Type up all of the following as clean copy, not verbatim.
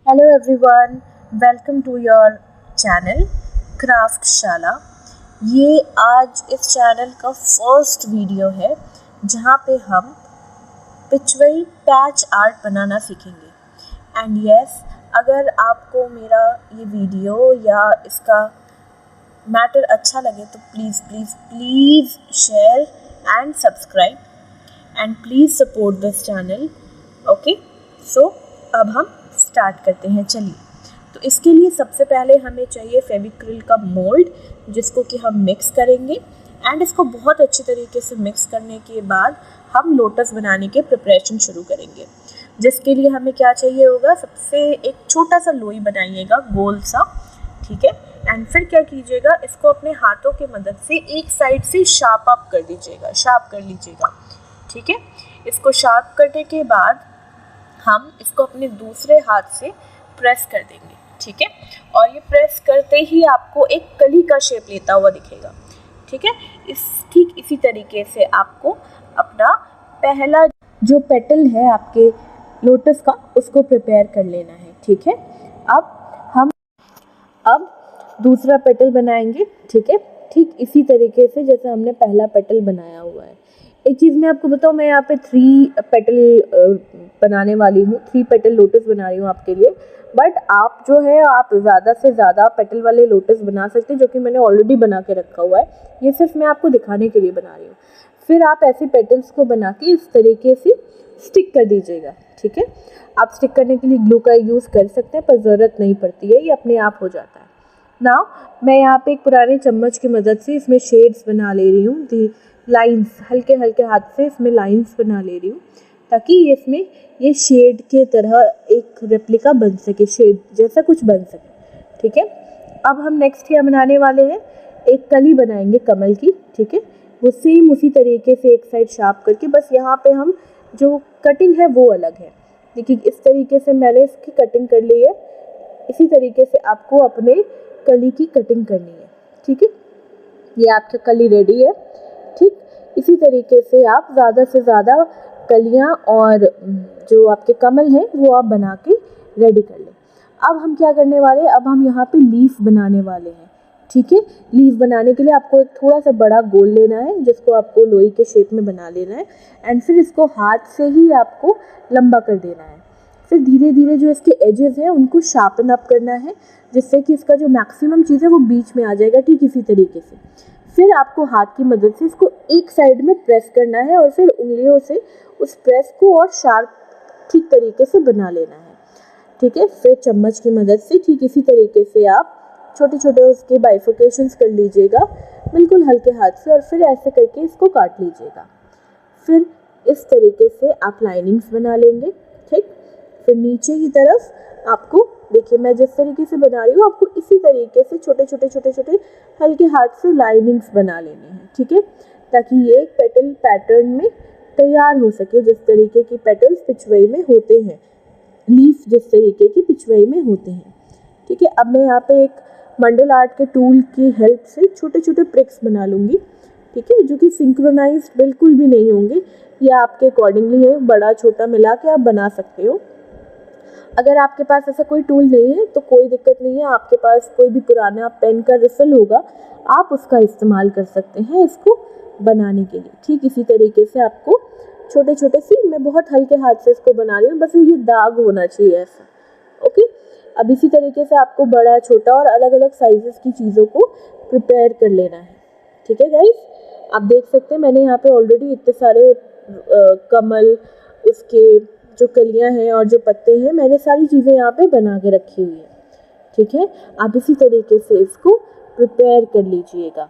Hello everyone, welcome to your channel Craftshala. ये आज इस चैनल का फर्स्ट वीडियो है जहाँ पे हम पिचवई पैच आर्ट बनाना सीखेंगे। एंड यस, अगर आपको मेरा ये वीडियो या इसका मैटर अच्छा लगे तो please please please share and subscribe and please support this channel. Okay, so अब हम स्टार्ट करते हैं। चलिए, तो इसके लिए सबसे पहले हमें चाहिए फेविक्रिल का मोल्ड, जिसको कि हम मिक्स करेंगे। एंड इसको बहुत अच्छी तरीके से मिक्स करने के बाद हम लोटस बनाने के प्रिपरेशन शुरू करेंगे, जिसके लिए हमें क्या चाहिए होगा। सबसे एक छोटा सा लोई बनाइएगा, गोल सा, ठीक है। एंड फिर क्या कीजिएगा, इसको अपने हाथों की मदद से एक साइड से शार्प अप कर दीजिएगा, शार्प कर लीजिएगा, ठीक है। इसको शार्प करने के बाद हम इसको अपने दूसरे हाथ से प्रेस कर देंगे, ठीक है। और ये प्रेस करते ही आपको एक कली का शेप लेता हुआ दिखेगा, ठीक है। ठीक इसी तरीके से आपको अपना पहला जो पेटल है आपके लोटस का, उसको प्रिपेयर कर लेना है, ठीक है। अब दूसरा पेटल बनाएंगे, ठीक है। ठीक इसी तरीके से जैसे हमने पहला पेटल बनाया हुआ है। एक चीज़ मैं आपको बताऊँ, मैं यहाँ पे 3 पेटल बनाने वाली हूँ, 3 पेटल लोटस बना रही हूँ आपके लिए। बट आप जो है, आप ज़्यादा से ज़्यादा पेटल वाले लोटस बना सकते हैं, जो कि मैंने ऑलरेडी बना के रखा हुआ है। ये सिर्फ मैं आपको दिखाने के लिए बना रही हूँ। फिर आप ऐसे पेटल्स को बना के इस तरीके से स्टिक कर दीजिएगा, ठीक है। आप स्टिक करने के लिए ग्लू का यूज़ कर सकते हैं, पर ज़रूरत नहीं पड़ती है, ये अपने आप हो जाता है। नाउ मैं यहाँ पे एक पुराने चम्मच की मदद से इसमें शेड्स बना ले रही हूँ, लाइंस, हल्के हल्के हाथ से इसमें लाइंस बना ले रही हूँ, ताकि इसमें ये शेड के तरह एक रेप्लिका बन सके, शेड जैसा कुछ बन सके, ठीक है। अब हम नेक्स्ट क्या बनाने वाले हैं, एक कली बनाएंगे कमल की, ठीक है। वो सेम उसी तरीके से एक साइड शार्प करके, बस यहाँ पे हम जो कटिंग है वो अलग है। देखिए, इस तरीके से मैंने इसकी कटिंग कर ली है। इसी तरीके से आपको अपने कली की कटिंग करनी है, ठीक है। ये आपका कली रेडी है, ठीक। इसी तरीके से आप ज़्यादा से ज़्यादा कलियाँ और जो आपके कमल हैं वो आप बना के रेडी कर लें। अब हम क्या करने वाले हैं, अब हम यहाँ पे लीफ बनाने वाले हैं, ठीक है। लीफ बनाने के लिए आपको एक थोड़ा सा बड़ा गोल लेना है, जिसको आपको लोई के शेप में बना लेना है। एंड फिर इसको हाथ से ही आपको लंबा कर देना है। फिर धीरे धीरे जो इसके एजेस हैं उनको शार्पन अप करना है, जिससे कि इसका जो मैक्सिमम चीज़ है वो बीच में आ जाएगा, ठीक इसी तरीके से। फिर आपको हाथ की मदद से इसको एक साइड में प्रेस करना है और फिर उंगलियों से उस प्रेस को और शार्प ठीक तरीके से बना लेना है, ठीक है। फिर चम्मच की मदद से ठीक इसी तरीके से आप छोटे छोटे उसके बाइफिकेशंस कर लीजिएगा, बिल्कुल हल्के हाथ से, और फिर ऐसे करके इसको काट लीजिएगा। फिर इस तरीके से आप लाइनिंग्स बना लेंगे, ठीक। फिर नीचे की तरफ आपको, देखिए मैं जिस तरीके से बना रही हूँ, आपको इसी तरीके से छोटे छोटे छोटे छोटे हल्के हाथ से लाइनिंग्स बना लेने हैं, ठीक है, ताकि ये पेटल पैटर्न में तैयार हो सके, जिस तरीके की पेटल्स पिचवई में होते हैं, लीफ जिस तरीके की पिचवई में होते हैं, ठीक है। अब मैं यहाँ पे एक मंडल आर्ट के टूल की हेल्प से छोटे छोटे प्रिक्स बना लूँगी, ठीक है, जो कि सिंक्रोनाइज्ड बिल्कुल भी नहीं होंगे। ये आपके अकॉर्डिंगली है, बड़ा छोटा मिला के आप बना सकते हो। अगर आपके पास ऐसा कोई टूल नहीं है तो कोई दिक्कत नहीं है, आपके पास कोई भी पुराना पेन का रिफिल होगा, आप उसका इस्तेमाल कर सकते हैं इसको बनाने के लिए। ठीक इसी तरीके से आपको छोटे छोटे सी, मैं बहुत हल्के हाथ से इसको बना रही हूँ, बस ये दाग होना चाहिए ऐसा, ओके। अब इसी तरीके से आपको बड़ा छोटा और अलग अलग साइजेस की चीज़ों को प्रिपेयर कर लेना है, ठीक है गाइस। आप देख सकते हैं मैंने यहाँ पे ऑलरेडी इतने सारे कमल, उसके जो कलियां हैं और जो पत्ते हैं, मैंने सारी चीज़ें यहाँ पे बना के रखी हुई है, ठीक है। आप इसी तरीके से इसको प्रिपेयर कर लीजिएगा।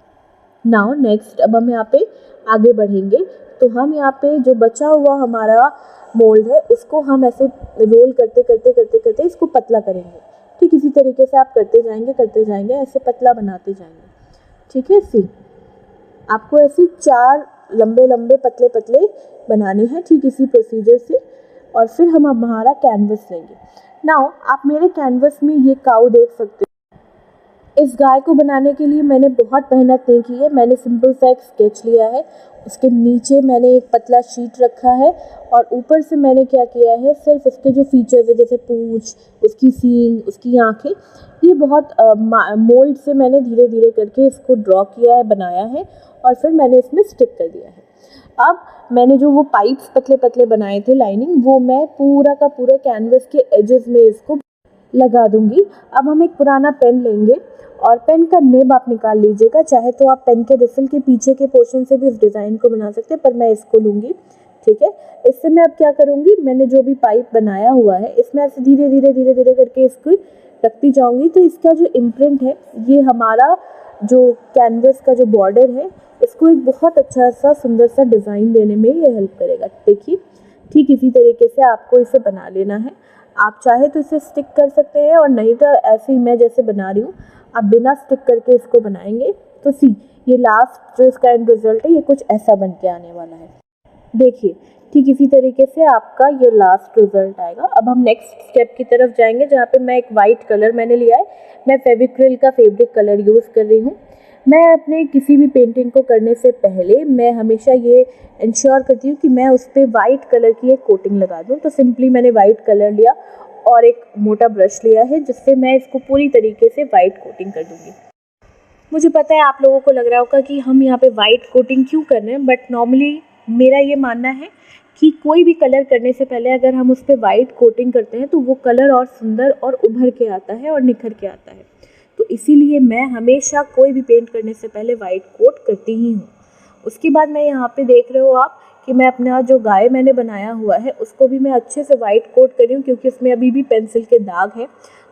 नाउ नेक्स्ट, अब हम यहाँ पे आगे बढ़ेंगे, तो हम यहाँ पे जो बचा हुआ हमारा मोल्ड है, उसको हम ऐसे रोल करते करते करते करते इसको पतला करेंगे। ठीक इसी तरीके से आप करते जाएंगे, ऐसे पतला बनाते जाएंगे, ठीक है। सी आपको ऐसे 4 लंबे लंबे पतले पतले बनाने हैं, ठीक इसी प्रोसीजर से। और फिर हम अब हमारा कैनवस लेंगे। नाउ आप मेरे कैनवस में ये काऊ देख सकते हो, इस गाय को बनाने के लिए मैंने बहुत मेहनत नहीं की है। मैंने सिंपल सा एक स्केच लिया है, उसके नीचे मैंने एक पतला शीट रखा है और ऊपर से मैंने क्या किया है, सिर्फ उसके जो फीचर्स है जैसे पूँछ, उसकी सींग, उसकी आँखें, ये बहुत मोल्ड से मैंने धीरे धीरे करके इसको ड्रॉ किया है, बनाया है और फिर मैंने इसमें स्टिक कर दिया है। अब मैंने जो वो पाइप्स पतले पतले बनाए थे लाइनिंग, वो मैं पूरा का पूरा कैनवस के एजेस में इसको लगा दूंगी। अब हम एक पुराना पेन लेंगे और पेन का निब आप निकाल लीजिएगा। चाहे तो आप पेन के रिफिल के पीछे के पोर्शन से भी इस डिज़ाइन को बना सकते हैं, पर मैं इसको लूँगी। ठीक है, इससे मैं अब क्या करूँगी, मैंने जो भी पाइप बनाया हुआ है इसमें ऐसे धीरे धीरे करके इसको रखती जाऊँगी। तो इसका जो इम्प्रिंट है, ये हमारा जो कैनवस का जो बॉर्डर है, इसको एक बहुत अच्छा सा सुंदर सा डिज़ाइन देने में ये हेल्प करेगा। देखिए, ठीक इसी तरीके से आपको इसे बना लेना है। आप चाहे तो इसे स्टिक कर सकते हैं और नहीं तो ऐसे ही मैं जैसे बना रही हूँ, आप बिना स्टिक करके इसको बनाएंगे तो ये लास्ट जो इसका एंड रिजल्ट है, ये कुछ ऐसा बन के आने वाला है। देखिए, ठीक इसी तरीके से आपका ये लास्ट रिजल्ट आएगा। अब हम नेक्स्ट स्टेप की तरफ जाएंगे, जहाँ पे मैं एक वाइट कलर मैंने लिया है। मैं फेविक्रिल का फैब्रिक कलर यूज़ कर रही हूँ। मैं अपने किसी भी पेंटिंग को करने से पहले मैं हमेशा ये इंश्योर करती हूँ कि मैं उस पर वाइट कलर की एक कोटिंग लगा दूँ। तो सिंपली मैंने वाइट कलर लिया और एक मोटा ब्रश लिया है, जिससे मैं इसको पूरी तरीके से वाइट कोटिंग कर दूँगी। मुझे पता है आप लोगों को लग रहा होगा कि हम यहाँ पे वाइट कोटिंग क्यों कर रहे हैं, बट नॉर्मली मेरा ये मानना है कि कोई भी कलर करने से पहले अगर हम उस पर वाइट कोटिंग करते हैं तो वो कलर और सुंदर और उभर के आता है और निखर के आता है। तो इसीलिए मैं हमेशा कोई भी पेंट करने से पहले वाइट कोट करती ही हूँ। उसके बाद मैं यहाँ पे देख रहे हो आप कि मैं अपना जो गाय मैंने बनाया हुआ है उसको भी मैं अच्छे से वाइट कोट कर रही हूँ, क्योंकि उसमें अभी भी पेंसिल के दाग हैं,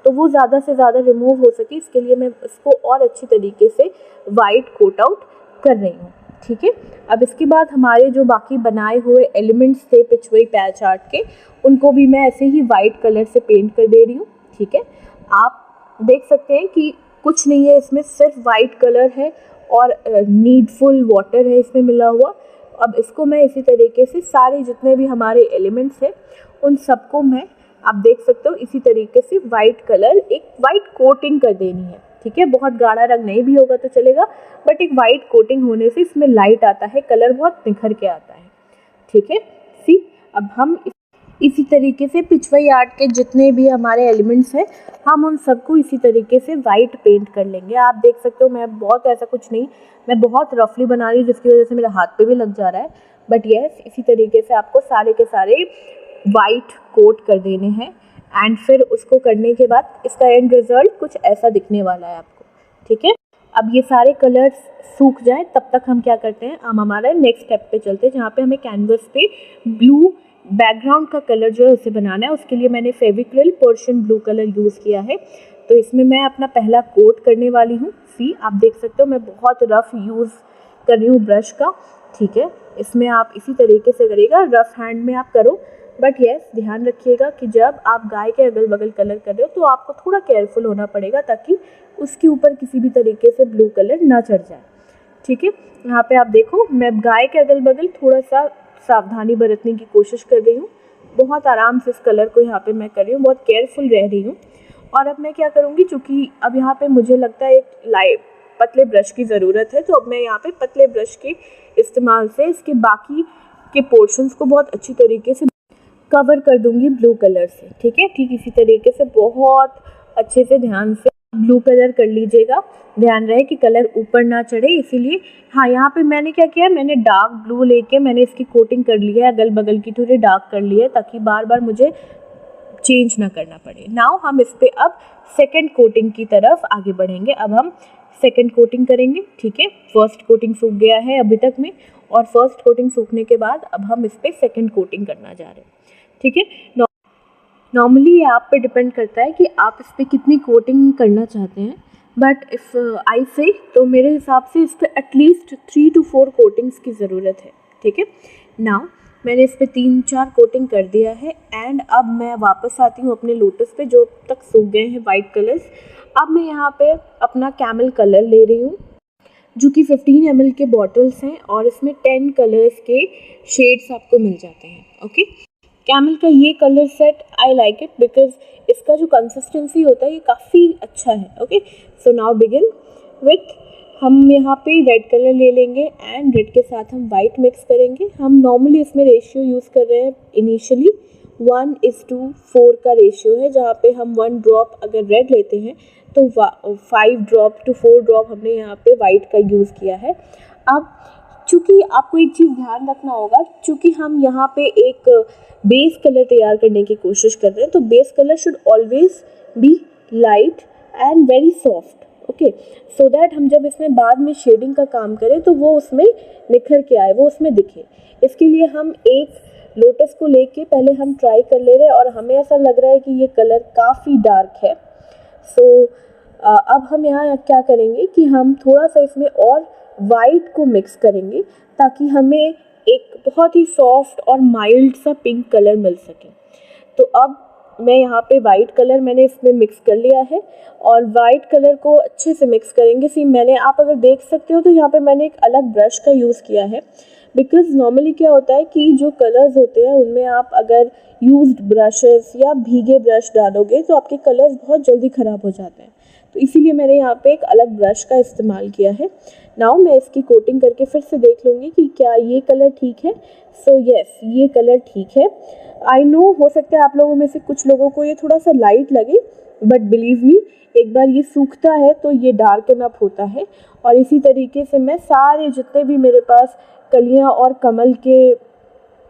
तो वो ज़्यादा से ज़्यादा रिमूव हो सके, इसके लिए मैं इसको और अच्छी तरीके से वाइट कोट आउट कर रही हूँ। ठीक है, अब इसके बाद हमारे जो बाकी बनाए हुए एलिमेंट्स थे पिछुई पैच आर्ट के, उनको भी मैं ऐसे ही वाइट कलर से पेंट कर दे रही हूँ। ठीक है, आप देख सकते हैं कि कुछ नहीं है, इसमें सिर्फ वाइट कलर है और नीडफुल वाटर है इसमें मिला हुआ। अब इसको मैं इसी तरीके से सारे जितने भी हमारे एलिमेंट्स हैं उन सबको मैं, आप देख सकते हो, इसी तरीके से वाइट कलर, एक वाइट कोटिंग कर देनी है। ठीक है, बहुत गाढ़ा रंग नहीं भी होगा तो चलेगा, बट एक वाइट कोटिंग होने से इसमें लाइट आता है, कलर बहुत निखर के आता है। ठीक है, अब हम इसी तरीके से पिछवाई आर्ट के जितने भी हमारे एलिमेंट्स हैं, हम उन सबको इसी तरीके से वाइट पेंट कर लेंगे। आप देख सकते हो मैं बहुत ऐसा कुछ नहीं, मैं बहुत रफली बना रही हूँ, जिसकी वजह से मेरे हाथ पे भी लग जा रहा है, बट यस, इसी तरीके से आपको सारे के सारे वाइट कोट कर देने हैं। एंड फिर उसको करने के बाद इसका एंड रिजल्ट कुछ ऐसा दिखने वाला है आपको। ठीक है, अब ये सारे कलर्स सूख जाए तब तक हम क्या करते हैं, हम हमारे नेक्स्ट स्टेप पे चलते हैं, जहाँ पे हमें कैनवस पे ब्लू बैकग्राउंड का कलर जो है उसे बनाना है। उसके लिए मैंने Fevicryl Persian blue colour use किया है। तो इसमें मैं अपना पहला कोट करने वाली हूँ। आप देख सकते हो मैं बहुत रफ यूज़ कर रही हूँ ब्रश का। ठीक है, इसमें आप इसी तरीके से करिएगा, रफ हैंड में आप करो, बट यस ध्यान रखिएगा कि जब आप गाय के अगल बगल कलर कर रहे हो तो आपको थोड़ा केयरफुल होना पड़ेगा, ताकि उसके ऊपर किसी भी तरीके से ब्लू कलर ना चढ़ जाए। ठीक है, यहाँ पे आप देखो मैं गाय के अगल बगल थोड़ा सा सावधानी बरतने की कोशिश कर रही हूँ। बहुत आराम से इस कलर को यहाँ पे मैं कर रही हूँ, बहुत केयरफुल रह रही हूँ। और अब मैं क्या करूँगी, चूँकि अब यहाँ पे मुझे लगता है एक पतले ब्रश की ज़रूरत है, तो अब मैं यहाँ पे पतले ब्रश के इस्तेमाल से इसके बाकी के पोर्शंस को बहुत अच्छी तरीके से कवर कर दूँगी ब्लू कलर से। ठीक है, ठीक इसी तरीके से बहुत अच्छे से ध्यान से ब्लू कलर कर लीजिएगा। ध्यान रहे कि कलर ऊपर ना चढ़े, इसीलिए हाँ यहाँ पे मैंने क्या किया, मैंने डार्क ब्लू लेके मैंने इसकी कोटिंग कर ली है, अगल बगल की थोड़ी डार्क कर ली है, ताकि बार बार मुझे चेंज ना करना पड़े। नाउ हम इस पे अब सेकंड कोटिंग की तरफ आगे बढ़ेंगे। अब हम सेकंड कोटिंग करेंगे। ठीक है, फर्स्ट कोटिंग सूख गया है अभी तक में, और फर्स्ट कोटिंग सूखने के बाद अब हम इस पे सेकंड कोटिंग करना जा रहे हैं। ठीक है, नॉर्मली आप पे डिपेंड करता है कि आप इस पर कितनी कोटिंग करना चाहते हैं, बट इफ़ आई से तो मेरे हिसाब से इस पर एटलीस्ट 3 to 4 कोटिंग्स की ज़रूरत है। ठीक है, नाउ मैंने इस पर 3-4 कोटिंग कर दिया है। एंड अब मैं वापस आती हूँ अपने लोटस पे, जो तक सूख गए हैं वाइट कलर्स। अब मैं यहाँ पे अपना कैमल कलर ले रही हूँ, जो कि 15 ml के बॉटल्स हैं, और इसमें 10 कलर्स के शेड्स आपको मिल जाते हैं। ओके, कैमल का ये colour set I like it because इसका जो कंसिस्टेंसी होता है ये काफ़ी अच्छा है. Okay, so now begin with, हम यहाँ पे रेड कलर ले लेंगे एंड रेड के साथ हम वाइट मिक्स करेंगे. हम नॉर्मली इसमें रेशियो यूज़ कर रहे हैं इनिशियली 1:4 का रेशियो है, जहाँ पे हम 1 ड्रॉप अगर रेड लेते हैं तो 5 ड्रॉप टू 4 ड्रॉप हमने यहाँ पे वाइट का यूज़ किया है. अब चूँकि आपको एक चीज़ ध्यान रखना होगा, चूँकि हम यहाँ पे एक बेस कलर तैयार करने की कोशिश कर रहे हैं, तो base colour should always be light and very soft. Okay, so that हम जब इसमें बाद में शेडिंग का काम करें तो वो उसमें निखर के आए, वो उसमें दिखे. इसके लिए हम एक लोटस को लेके पहले हम ट्राई कर ले रहे हैं और हमें ऐसा लग रहा है कि ये कलर काफ़ी डार्क है. सो अब हम यहाँ क्या करेंगे कि हम थोड़ा सा इसमें और वाइट को मिक्स करेंगे ताकि हमें एक बहुत ही सॉफ्ट और माइल्ड सा पिंक कलर मिल सके. तो अब मैं यहाँ पे वाइट कलर मैंने इसमें मिक्स कर लिया है और वाइट कलर को अच्छे से मिक्स करेंगे. आप अगर देख सकते हो तो यहाँ पे मैंने एक अलग ब्रश का यूज़ किया है, बिकॉज नॉर्मली क्या होता है कि जो कलर्स होते हैं उनमें आप अगर यूज्ड ब्रशेस या भीगे ब्रश डालोगे तो आपके कलर्स बहुत जल्दी ख़राब हो जाते हैं. तो इसीलिए मैंने यहाँ पे एक अलग ब्रश का इस्तेमाल किया है. नाउ मैं इसकी कोटिंग करके फिर से देख लूँगी कि क्या ये कलर ठीक है. सो यस, ये कलर ठीक है. आई नो हो सकता है आप लोगों में से कुछ लोगों को ये थोड़ा सा लाइट लगे, बट बिलीव मी, एक बार ये सूखता है तो ये डार्कन अप होता है. और इसी तरीके से मैं सारे जितने भी मेरे पास कलियाँ और कमल के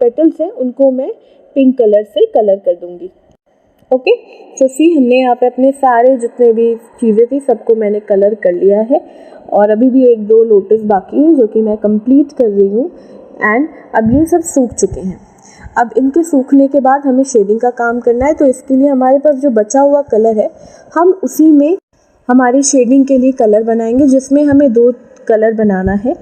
पेटल्स हैं उनको मैं पिंक कलर से कलर कर दूँगी. ओके, सो सी, हमने यहाँ पे अपने सारे जितने भी चीज़ें थी सबको मैंने कलर कर लिया है और अभी भी 1-2 लोटस बाकी हैं जो कि मैं कंप्लीट कर रही हूँ. एंड अब ये सब सूख चुके हैं. अब इनके सूखने के बाद हमें शेडिंग का काम करना है, तो इसके लिए हमारे पास जो बचा हुआ कलर है हम उसी में हमारी शेडिंग के लिए कलर बनाएंगे, जिसमें हमें 2 कलर बनाना है.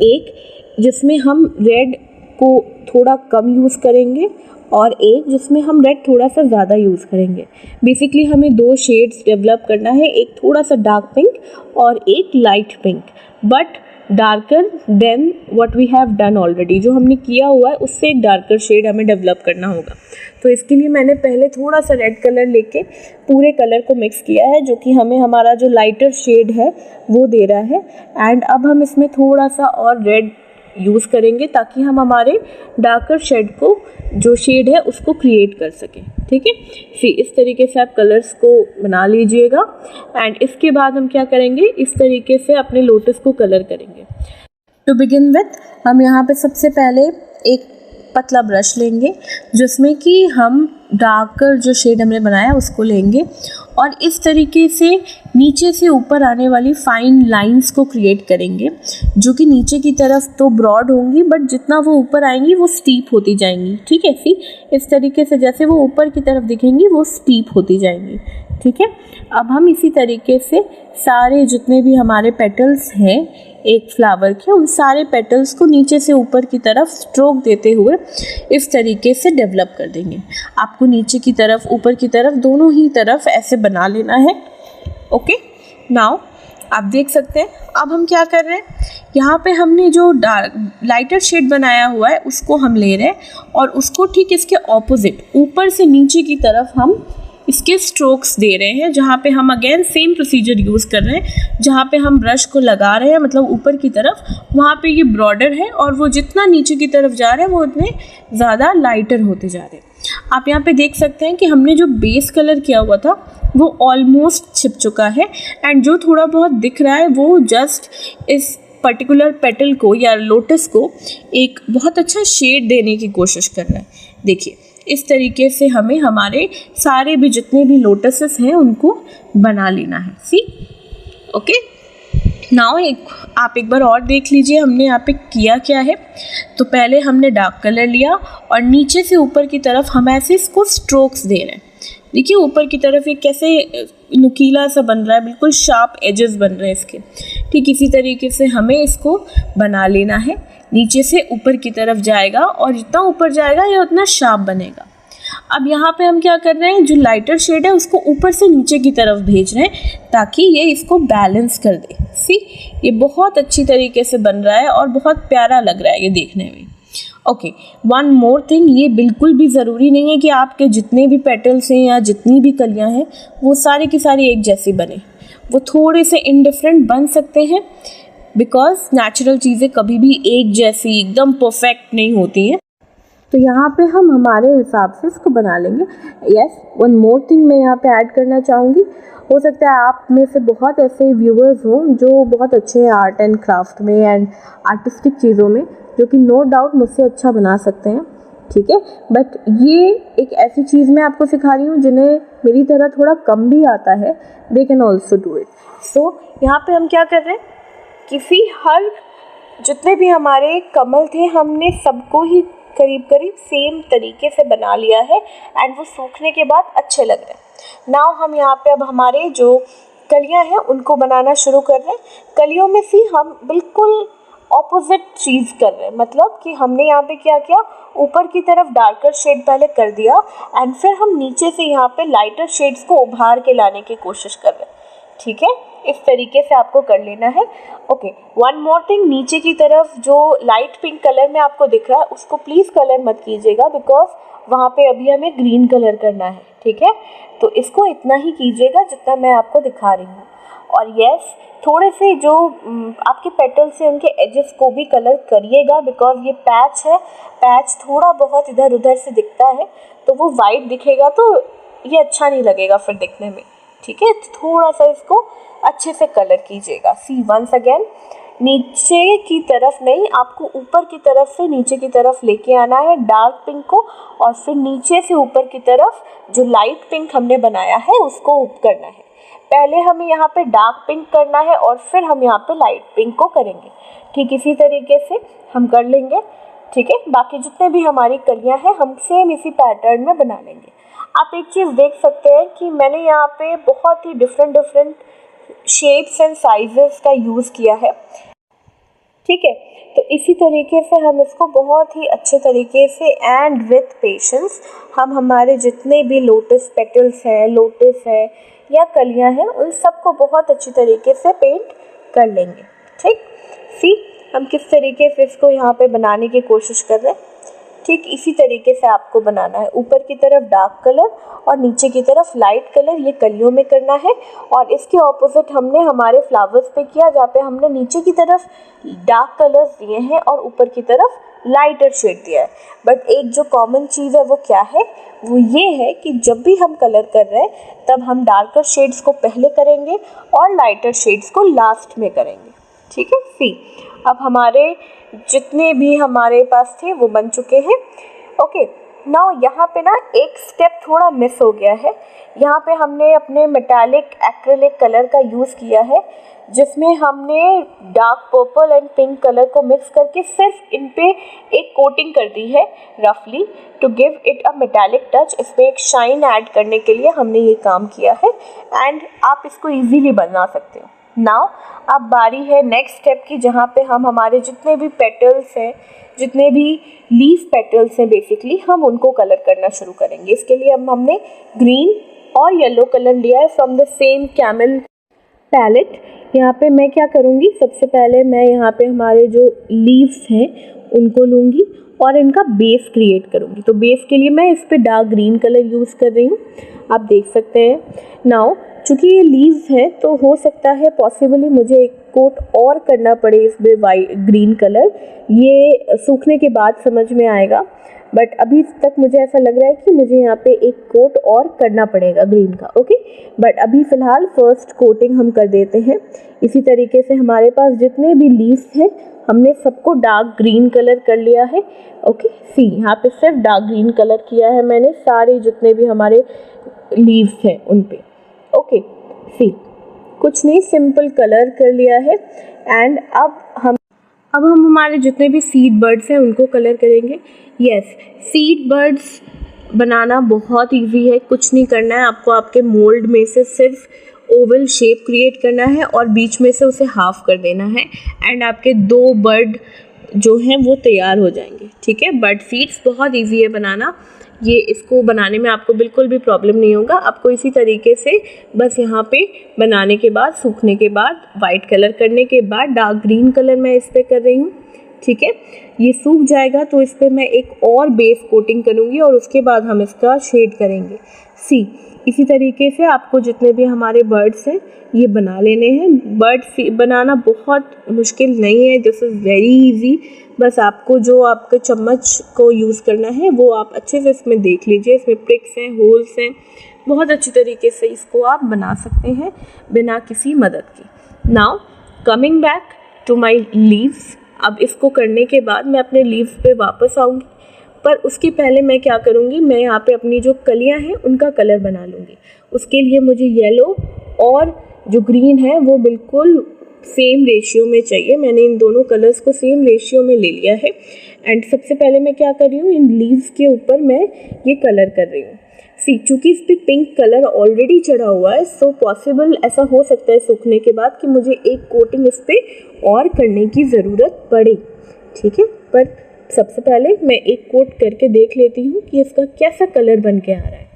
एक जिसमें हम रेड को थोड़ा कम यूज़ करेंगे और एक जिसमें हम रेड थोड़ा सा ज़्यादा यूज़ करेंगे. बेसिकली हमें 2 शेड्स डेवलप करना है, एक थोड़ा सा डार्क पिंक और एक light pink, but darker than what we have done already. जो हमने किया हुआ है उससे एक डार्कर शेड हमें डेवलप करना होगा. तो इसके लिए मैंने पहले थोड़ा सा रेड कलर लेके पूरे कलर को मिक्स किया है, जो कि हमें हमारा जो लाइटर शेड है वो दे रहा है. एंड अब हम इसमें थोड़ा सा और रेड यूज़ करेंगे ताकि हम हमारे डार्कर शेड को जो शेड है उसको क्रिएट कर सकें. ठीक है, इस तरीके से आप कलर्स को बना लीजिएगा. एंड इसके बाद हम क्या करेंगे, इस तरीके से अपने लोटस को कलर करेंगे. टू बिगिन विथ, हम यहाँ पे सबसे पहले एक पतला ब्रश लेंगे जिसमें कि हम डार्कर जो शेड हमने बनाया उसको लेंगे और इस तरीके से नीचे से ऊपर आने वाली फाइन लाइंस को क्रिएट करेंगे, जो कि नीचे की तरफ तो ब्रॉड होंगी बट जितना वो ऊपर आएंगी वो स्टीप होती जाएंगी. ठीक है, इस तरीके से जैसे वो ऊपर की तरफ दिखेंगी वो स्टीप होती जाएंगी. ठीक है, अब हम इसी तरीके से सारे जितने भी हमारे पेटल्स हैं एक फ्लावर के, उन सारे पेटल्स को नीचे से ऊपर की तरफ स्ट्रोक देते हुए इस तरीके से डेवलप कर देंगे. आपको नीचे की तरफ ऊपर की तरफ दोनों ही तरफ ऐसे बना लेना है. ओके, नाउ आप देख सकते हैं अब हम क्या कर रहे हैं, यहाँ पे हमने जो लाइटर शेड बनाया हुआ है उसको हम ले रहे हैं और उसको ठीक इसके ऑपोजिट ऊपर से नीचे की तरफ हम इसके स्ट्रोक्स दे रहे हैं, जहाँ पे हम अगेन सेम प्रोसीजर यूज़ कर रहे हैं. जहाँ पे हम ब्रश को लगा रहे हैं मतलब ऊपर की तरफ, वहाँ पे ये ब्रॉडर है और वो जितना नीचे की तरफ जा रहे हैं वो उतने ज़्यादा लाइटर होते जा रहे हैं. आप यहाँ पे देख सकते हैं कि हमने जो बेस कलर किया हुआ था वो ऑलमोस्ट छिप चुका है एंड जो थोड़ा बहुत दिख रहा है वो जस्ट इस पर्टिकुलर पेटल को या लोटस को एक बहुत अच्छा शेड देने की कोशिश कर रहा है. देखिए, इस तरीके से हमें हमारे सारे भी जितने भी लोटसेस हैं उनको बना लेना है. सी, ओके, नाउ आप एक बार और देख लीजिए हमने यहाँ पे किया क्या है. तो पहले हमने डार्क कलर लिया और नीचे से ऊपर की तरफ हम ऐसे इसको स्ट्रोक्स दे रहे हैं. देखिए ऊपर की तरफ ये कैसे नुकीला सा बन रहा है, बिल्कुल शार्प एजेस बन रहे हैं इसके. ठीक इसी तरीके से हमें इसको बना लेना है. नीचे से ऊपर की तरफ जाएगा और जितना ऊपर जाएगा ये उतना शार्प बनेगा. अब यहाँ पे हम क्या कर रहे हैं, जो लाइटर शेड है उसको ऊपर से नीचे की तरफ भेज रहे हैं ताकि ये इसको बैलेंस कर दे. सी, ये बहुत अच्छी तरीके से बन रहा है और बहुत प्यारा लग रहा है ये देखने में. ओके, वन मोर थिंग, ये बिल्कुल भी ज़रूरी नहीं है कि आपके जितने भी पेटल्स हैं या जितनी भी कलियां हैं वो सारी की सारी एक जैसी बने। वो थोड़े से इंडिफरेंट बन सकते हैं, बिकॉज नेचुरल चीज़ें कभी भी एक जैसी एकदम परफेक्ट नहीं होती हैं। तो यहाँ पे हम हमारे हिसाब से इसको बना लेंगे। यस, वन मोर थिंग मैं यहाँ पे ऐड करना चाहूँगी। हो सकता है आप में से बहुत ऐसे व्यूअर्स हों जो बहुत अच्छे हैं आर्ट एंड क्राफ्ट में एंड आर्टिस्टिक चीज़ों में, जो कि नो डाउट मुझसे अच्छा बना सकते हैं, ठीक है। बट ये एक ऐसी चीज़ मैं आपको सिखा रही हूँ जिन्हें मेरी तरह थोड़ा कम भी आता है, they can also do it. So यहाँ पे हम क्या कर रहे हैं, हर जितने भी हमारे कमल थे हमने सबको ही करीब करीब सेम तरीके से बना लिया है एंड वो सूखने के बाद अच्छे लग रहे हैं। नाउ हम यहाँ पे अब हमारे जो कलियाँ हैं उनको बनाना शुरू कर रहे हैं। कलियों में से हम बिल्कुल ऑपोजिट चीज़ कर रहे हैं, मतलब कि हमने यहाँ पे क्या किया, ऊपर की तरफ डार्कर शेड पहले कर दिया एंड फिर हम नीचे से यहाँ पे लाइटर शेड्स को उभार के लाने की कोशिश कर रहे हैं, ठीक है। इस तरीके से आपको कर लेना है। ओके, वन मोर थिंग, नीचे की तरफ जो लाइट पिंक कलर में आपको दिख रहा है उसको प्लीज़ कलर मत कीजिएगा, बिकॉज वहाँ पे अभी हमें ग्रीन कलर करना है, ठीक है। तो इसको इतना ही कीजिएगा जितना मैं आपको दिखा रही हूँ। और यस, थोड़े से जो आपके पेटल्स हैं उनके एजेस को भी कलर करिएगा, बिकॉज ये पैच है, पैच थोड़ा बहुत इधर उधर से दिखता है तो वो वाइट दिखेगा तो ये अच्छा नहीं लगेगा फिर दिखने में, ठीक है। थोड़ा सा इसको अच्छे से कलर कीजिएगा। सी वंस अगेन, नीचे की तरफ नहीं, आपको ऊपर की तरफ से नीचे की तरफ लेके आना है डार्क पिंक को, और फिर नीचे से ऊपर की तरफ जो लाइट पिंक हमने बनाया है उसको ऊपर करना है। पहले हमें यहाँ पे डार्क पिंक करना है और फिर हम यहाँ पे लाइट पिंक को करेंगे, ठीक इसी तरीके से हम कर लेंगे, ठीक है। बाकी जितने भी हमारी कलियाँ हैं हम सेम इसी पैटर्न में बना लेंगे। आप एक चीज़ देख सकते हैं कि मैंने यहाँ पे बहुत ही डिफरेंट शेप्स एंड साइजेस का यूज़ किया है, ठीक है। तो इसी तरीके से हम इसको बहुत ही अच्छे तरीके से एंड विथ पेशेंस हम हमारे जितने भी लोटस पेटल्स हैं, लोटस है या कलियां हैं, उन सबको बहुत अच्छी तरीके से पेंट कर लेंगे, ठीक। सी हम किस तरीके से इसको यहाँ पे बनाने की कोशिश कर रहे हैं, ठीक इसी तरीके से आपको बनाना है। ऊपर की तरफ डार्क कलर और नीचे की तरफ लाइट कलर, ये कलियों में करना है। और इसके ऑपोजिट हमने हमारे फ्लावर्स पे किया, जहाँ पे हमने नीचे की तरफ डार्क कलर्स दिए हैं और ऊपर की तरफ लाइटर शेड दिया है। बट एक जो कॉमन चीज़ है वो क्या है, वो ये है कि जब भी हम कलर कर रहे हैं तब हम डार्कर शेड्स को पहले करेंगे और लाइटर शेड्स को लास्ट में करेंगे, ठीक है। सी अब हमारे जितने भी हमारे पास थे वो बन चुके हैं। ओके, नाउ यहाँ पे ना एक स्टेप थोड़ा मिस हो गया है। यहाँ पे हमने अपने मेटालिक एक्रेलिक कलर का यूज़ किया है, जिसमें हमने dark purple and pink colour को मिक्स करके सिर्फ इन पे एक कोटिंग कर दी है रफली, to give it a metallic touch. इसमें एक शाइन ऐड करने के लिए हमने ये काम किया है एंड आप इसको इजीली बना सकते हो। नाउ अब बारी है नेक्स्ट स्टेप की, जहाँ पे हम हमारे जितने भी पेटल्स हैं, जितने भी लीफ पेटल्स हैं, बेसिकली हम उनको कलर करना शुरू करेंगे। इसके लिए हमने ग्रीन और येलो कलर लिया है from the same Camel palette. यहाँ पे मैं क्या करूँगी, सबसे पहले मैं यहाँ पे हमारे जो लीव्स हैं उनको लूँगी और इनका बेस क्रिएट करूँगी। तो बेस के लिए मैं इस पर डार्क ग्रीन कलर यूज़ कर रही हूँ, आप देख सकते हैं। नाउ चूँकि ये लीव्स है तो हो सकता है पॉसिबली मुझे एक कोट और करना पड़े इस पे वाइट ग्रीन कलर, ये सूखने के बाद समझ में आएगा। बट अभी तक मुझे ऐसा लग रहा है कि मुझे यहाँ पे एक कोट और करना पड़ेगा ग्रीन का, ओके। बट अभी फ़िलहाल फर्स्ट कोटिंग हम कर देते हैं। इसी तरीके से हमारे पास जितने भी लीव्स हैं हमने सबको डार्क ग्रीन कलर कर लिया है, ओके। सी यहाँ पे सिर्फ डार्क ग्रीन कलर किया है मैंने सारे जितने भी हमारे लीव्स हैं उन पे, ओके। सी कुछ नहीं, सिंपल कलर कर लिया है एंड अब हम हमारे जितने भी सीड बर्ड्स हैं उनको कलर करेंगे। यस, सीड बर्ड्स बनाना बहुत इजी है, कुछ नहीं करना है आपको। आपके मोल्ड में से सिर्फ ओवल शेप क्रिएट करना है और बीच में से उसे हाफ कर देना है एंड आपके 2 बर्ड जो हैं वो तैयार हो जाएंगे, ठीक है। बर्ड सीड्स बहुत इजी है बनाना, ये इसको बनाने में आपको बिल्कुल भी प्रॉब्लम नहीं होगा। आपको इसी तरीके से बस यहाँ पे बनाने के बाद, सूखने के बाद, वाइट कलर करने के बाद डार्क ग्रीन कलर मैं इस पर कर रही हूँ, ठीक है। ये सूख जाएगा तो इस पर मैं एक और बेस कोटिंग करूँगी और उसके बाद हम इसका शेड करेंगे। सी इसी तरीके से आपको जितने भी हमारे बर्ड्स हैं ये बना लेने हैं। बर्ड बनाना बहुत मुश्किल नहीं है, दिस इज़ वेरी इजी। बस आपको जो आपके चम्मच को यूज़ करना है वो आप अच्छे से इसमें देख लीजिए, इसमें प्रिक्स हैं, होल्स हैं, बहुत अच्छी तरीके से इसको आप बना सकते हैं बिना किसी मदद की। Now coming back to my leaves. अब इसको करने के बाद मैं अपने लीव्स पे वापस आऊँगी, पर उसके पहले मैं क्या करूँगी, मैं यहाँ पे अपनी जो कलियाँ हैं उनका कलर बना लूँगी। उसके लिए मुझे येलो और जो ग्रीन है वो बिल्कुल सेम रेशियो में चाहिए। मैंने इन दोनों कलर्स को सेम रेशियो में ले लिया है। एंड सबसे पहले मैं क्या कर रही हूँ, इन लीव्स के ऊपर मैं ये कलर कर रही हूँ। सी चूँकि इस पर पिंक कलर ऑलरेडी चढ़ा हुआ है, सो पॉसिबल ऐसा हो सकता है सूखने के बाद कि मुझे एक कोटिंग इस पर और करने की ज़रूरत पड़े, ठीक है। पर सबसे पहले मैं एक कोट करके देख लेती हूँ कि इसका कैसा कलर बन के आ रहा है,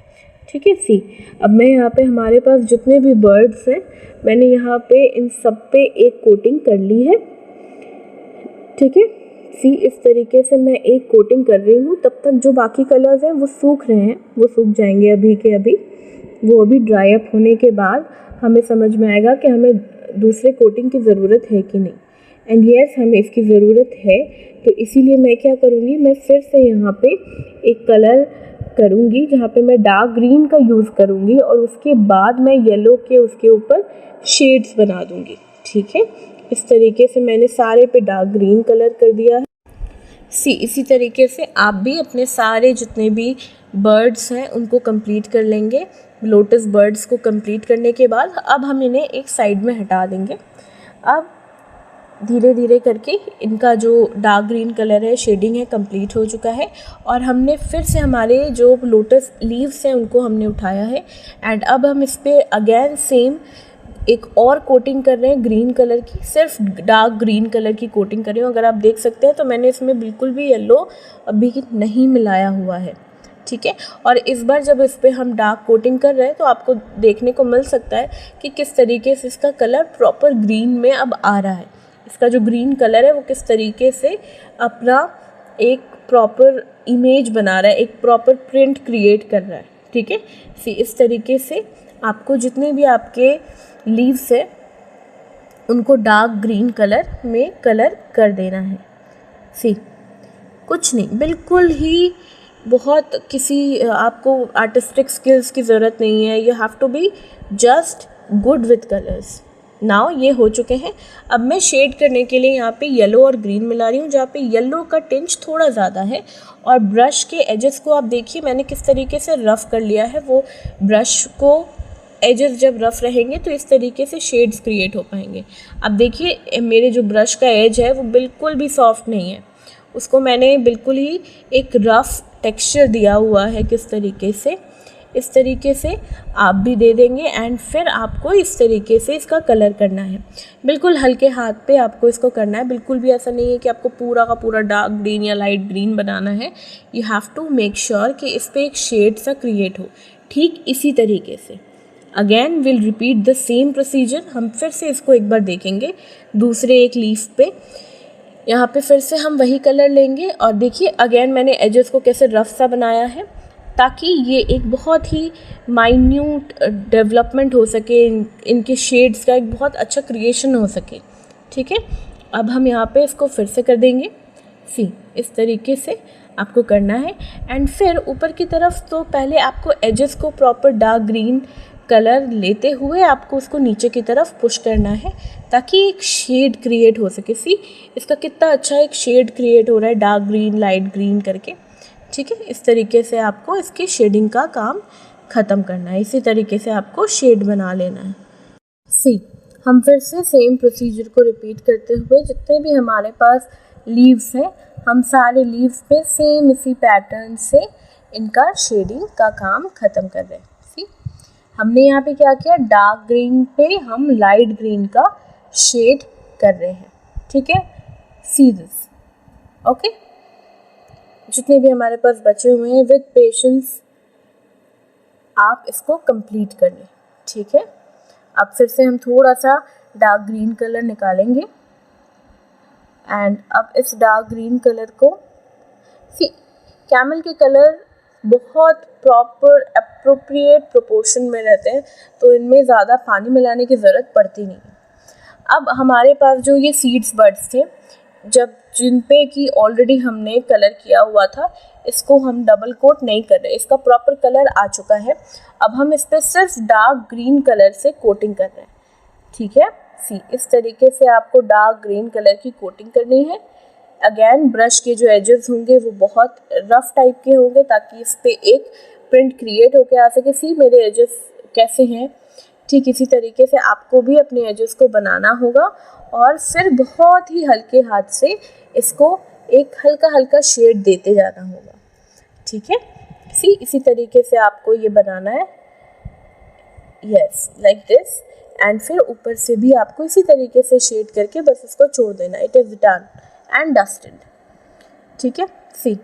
ठीक है। सी अब मैं यहाँ पे हमारे पास जितने भी बर्ड्स हैं मैंने यहाँ पे इन सब पे एक कोटिंग कर ली है, ठीक है। सी इस तरीके से मैं एक कोटिंग कर रही हूँ। तब तक जो बाकी कलर्स हैं वो सूख रहे हैं, वो सूख जाएंगे अभी के अभी। वो अभी ड्राई अप होने के बाद हमें समझ में आएगा कि हमें दूसरे कोटिंग की ज़रूरत है कि नहीं। एंड येस हमें इसकी ज़रूरत है, तो इसीलिए मैं क्या करूँगी, मैं फिर से यहाँ पे एक कलर करूँगी जहाँ पे मैं डार्क ग्रीन का यूज़ करूँगी और उसके बाद मैं येलो के उसके ऊपर शेड्स बना दूँगी, ठीक है। इस तरीके से मैंने सारे पे डार्क ग्रीन कलर कर दिया है। सी इसी तरीके से आप भी अपने सारे जितने भी बर्ड्स हैं उनको कंप्लीट कर लेंगे। लोटस बर्ड्स को कंप्लीट करने के बाद अब हम इन्हें एक साइड में हटा देंगे। अब धीरे धीरे करके इनका जो डार्क ग्रीन कलर है, शेडिंग है, कंप्लीट हो चुका है और हमने फिर से हमारे जो लोटस लीव्स हैं उनको हमने उठाया है। एंड अब हम इस पर अगेन सेम एक और कोटिंग कर रहे हैं ग्रीन कलर की, सिर्फ डार्क ग्रीन कलर की कोटिंग कर रही हूँ। अगर आप देख सकते हैं तो मैंने इसमें बिल्कुल भी येलो अभी नहीं मिलाया हुआ है, ठीक है। और इस बार जब इस पर हम डार्क कोटिंग कर रहे हैं तो आपको देखने को मिल सकता है कि किस तरीके से इसका कलर प्रॉपर ग्रीन में अब आ रहा है। इसका जो ग्रीन कलर है वो किस तरीके से अपना एक प्रॉपर इमेज बना रहा है, एक प्रॉपर प्रिंट क्रिएट कर रहा है, ठीक है। सी इस तरीके से आपको जितने भी आपके लीव्स है उनको डार्क ग्रीन कलर में कलर कर देना है। सी कुछ नहीं, बिल्कुल ही बहुत किसी आपको आर्टिस्टिक स्किल्स की ज़रूरत नहीं है। You have to be just good with colours. Now ये हो चुके हैं। अब मैं शेड करने के लिए यहाँ पे येलो और ग्रीन मिला रही हूँ, जहाँ पे येलो का टिंच थोड़ा ज़्यादा है। और ब्रश के एजेस को आप देखिए मैंने किस तरीके से रफ़ कर लिया है। वो ब्रश को एजेस जब रफ़ रहेंगे तो इस तरीके से शेड्स क्रिएट हो पाएंगे। अब देखिए मेरे जो ब्रश का एज है वो बिल्कुल भी सॉफ्ट नहीं है, उसको मैंने बिल्कुल ही एक रफ़ टेक्सचर दिया हुआ है। किस तरीके से, इस तरीके से आप भी दे देंगे। एंड फिर आपको इस तरीके से इसका कलर करना है, बिल्कुल हल्के हाथ पे आपको इसको करना है। बिल्कुल भी ऐसा नहीं है कि आपको पूरा का पूरा डार्क ग्रीन या लाइट ग्रीन बनाना है। You have to make sure कि इस पर एक शेड सा क्रिएट हो। ठीक इसी तरीके से again will repeat the same procedure. हम फिर से इसको एक बार देखेंगे दूसरे एक लीफ पे। यहाँ पे फिर से हम वही कलर लेंगे और देखिए अगेन मैंने एजेस को कैसे रफ सा बनाया है ताकि ये एक बहुत ही माइन्यूट डेवलपमेंट हो सके, इनके शेड्स का एक बहुत अच्छा क्रिएशन हो सके, ठीक है। अब हम यहाँ पे इसको फिर से कर देंगे। सी इस तरीके से आपको करना है। एंड फिर ऊपर की तरफ तो पहले आपको एजेस को प्रॉपर डार्क ग्रीन कलर लेते हुए आपको उसको नीचे की तरफ पुश करना है ताकि एक शेड क्रिएट हो सके। सी इसका कितना अच्छा एक शेड क्रिएट हो रहा है, डार्क ग्रीन लाइट ग्रीन करके, ठीक है। इस तरीके से आपको इसकी शेडिंग का काम ख़त्म करना है। इसी तरीके से आपको शेड बना लेना है। सी हम फिर से सेम प्रोसीजर को रिपीट करते हुए जितने भी हमारे पास लीव्स हैं हम सारे लीव्स पे सेम इसी पैटर्न से इनका शेडिंग का काम ख़त्म कर रहे हैं। सी हमने यहाँ पे क्या किया, डार्क ग्रीन पे हम लाइट ग्रीन का शेड कर रहे हैं, ठीक है। See this okay. जितने भी हमारे पास बचे हुए हैं विद पेशेंस आप इसको कंप्लीट कर लें, ठीक है। अब फिर से हम थोड़ा सा डार्क ग्रीन कलर निकालेंगे एंड अब इस डार्क ग्रीन कलर को, सी कैमल के कलर बहुत प्रॉपर अप्रोप्रिएट प्रोपोर्शन में रहते हैं, तो इनमें ज़्यादा पानी मिलाने की ज़रूरत पड़ती नहीं है। अब हमारे पास जो ये सीड्स बर्ड्स थे, जब जिन पे कि ऑलरेडी हमने कलर किया हुआ था, इसको हम डबल कोट नहीं कर रहे, इसका प्रॉपर कलर आ चुका है। अब हम इस पर सिर्फ डार्क ग्रीन कलर से कोटिंग कर रहे हैं, ठीक है। सी इस तरीके से आपको डार्क ग्रीन कलर की कोटिंग करनी है। अगेन ब्रश के जो एजेस होंगे वो बहुत रफ टाइप के होंगे, ताकि इस पे एक प्रिंट क्रिएट होके आ सके। सी मेरे एजेस कैसे हैं, ठीक इसी तरीके से आपको भी अपने एजेस को बनाना होगा, और फिर बहुत ही हल्के हाथ से इसको एक हल्का हल्का शेड देते जाना होगा, ठीक है। सी इसी तरीके से आपको ये बनाना है, यस लाइक दिस। एंड फिर ऊपर से भी आपको इसी तरीके से शेड करके बस इसको छोड़ देना। It is done and dusted, ठीक है। सी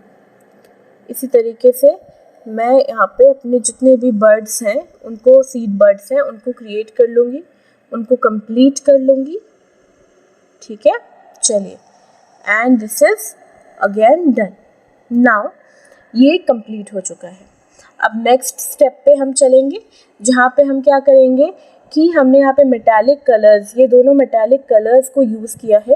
इसी तरीके से मैं यहाँ पे अपने जितने भी बर्ड्स हैं उनको, सीड बर्ड्स हैं, उनको क्रिएट कर लूँगी, उनको कंप्लीट कर लूँगी, ठीक है। चलिए, and this is again done. Now ये कंप्लीट हो चुका है। अब नेक्स्ट स्टेप पे हम चलेंगे, जहाँ पे हम क्या करेंगे कि हमने यहाँ पे मेटालिक कलर्स, ये दोनों मेटालिक कलर्स को यूज़ किया है,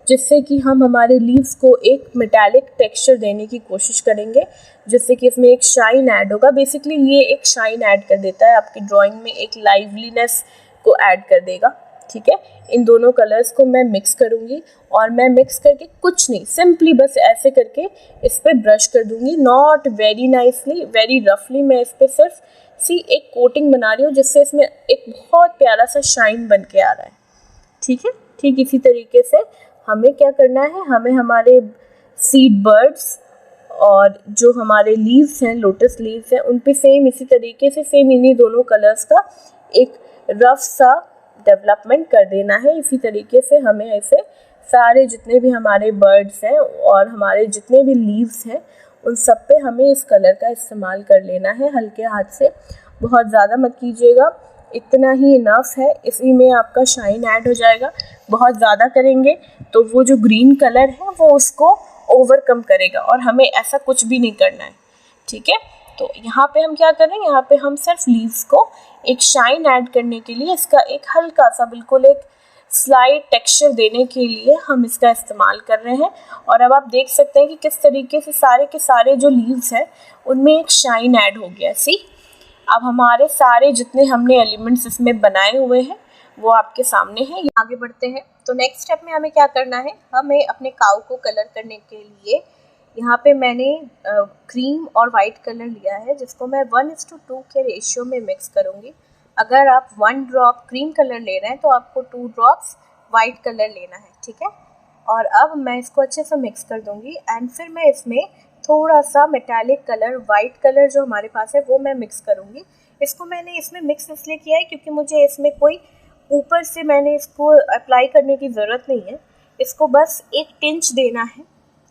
जिससे कि हम हमारे लीव्स को एक मेटालिक टेक्सचर देने की कोशिश करेंगे, जिससे कि इसमें एक शाइन ऐड होगा। बेसिकली ये एक शाइन ऐड कर देता है आपकी ड्राइंग में, एक लाइवलीनेस को ऐड कर देगा, ठीक है। इन दोनों कलर्स को मैं मिक्स करूँगी, और मैं मिक्स करके कुछ नहीं, सिंपली बस ऐसे करके इस पर ब्रश कर दूँगी, नॉट वेरी नाइसली, वेरी रफली। मैं इस पर सिर्फ एक कोटिंग बना रही हूँ, जिससे इसमें एक बहुत प्यारा सा शाइन बन के आ रहा है, ठीक है। ठीक इसी तरीके से हमें क्या करना है, हमें हमारे सीड बर्ड्स और जो हमारे लीव्स हैं, लोटस लीव्स हैं, उन पे सेम इसी तरीके से, सेम इन्हीं दोनों कलर्स का एक रफ सा डेवलपमेंट कर देना है। इसी तरीके से हमें ऐसे सारे जितने भी हमारे बर्ड्स हैं और हमारे जितने भी लीव्स हैं, उन सब पे हमें इस कलर का इस्तेमाल कर लेना है हल्के हाथ से। बहुत ज़्यादा मत कीजिएगा, इतना ही इनफ है, इसी में आपका शाइन ऐड हो जाएगा। बहुत ज़्यादा करेंगे तो वो जो ग्रीन कलर है वो उसको ओवरकम करेगा, और हमें ऐसा कुछ भी नहीं करना है, ठीक है। तो यहाँ पे हम क्या कर रहे हैं, यहाँ पे हम सिर्फ लीव्स को एक शाइन ऐड करने के लिए, इसका एक हल्का सा बिल्कुल एक स्लाइड टेक्सचर देने के लिए हम इसका इस्तेमाल कर रहे हैं। और अब आप देख सकते हैं कि किस तरीके से सारे के सारे जो लीव्स हैं उनमें एक शाइन ऐड हो गया। सी अब हमारे सारे जितने हमने एलिमेंट्स इसमें बनाए हुए हैं वो आपके सामने हैं। आगे बढ़ते हैं, तो नेक्स्ट स्टेप में हमें क्या करना है, हमें अपने काऊ को कलर करने के लिए यहाँ पे मैंने क्रीम और वाइट कलर लिया है, जिसको मैं 1:2 के रेशियो में मिक्स करूँगी। अगर आप 1 ड्रॉप क्रीम कलर ले रहे हैं तो आपको 2 ड्रॉप्स वाइट कलर लेना है, ठीक है। और अब मैं इसको अच्छे से मिक्स कर दूँगी, एंड फिर मैं इसमें थोड़ा सा मेटालिक कलर, वाइट कलर जो हमारे पास है वो मैं मिक्स करूँगी। इसको मैंने इसमें मिक्स इसलिए किया है क्योंकि मुझे इसमें कोई ऊपर से मैंने इसको अप्लाई करने की ज़रूरत नहीं है, इसको बस एक टिंच देना है,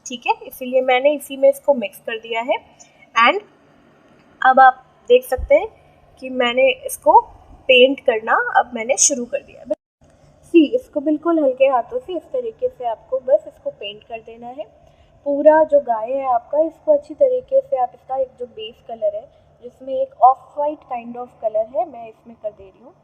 ठीक है। इसीलिए मैंने इसी में इसको मिक्स कर दिया है। एंड अब आप देख सकते हैं कि मैंने इसको पेंट करना अब मैंने शुरू कर दिया। सी इसको बिल्कुल हल्के हाथों से इस तरीके से आपको बस इसको पेंट कर देना है। पूरा जो गाय है आपका, इसको अच्छी तरीके से आप, इसका एक जो बेस कलर है जिसमें एक of white kind of colour है, मैं इसमें कर दे रही हूँ।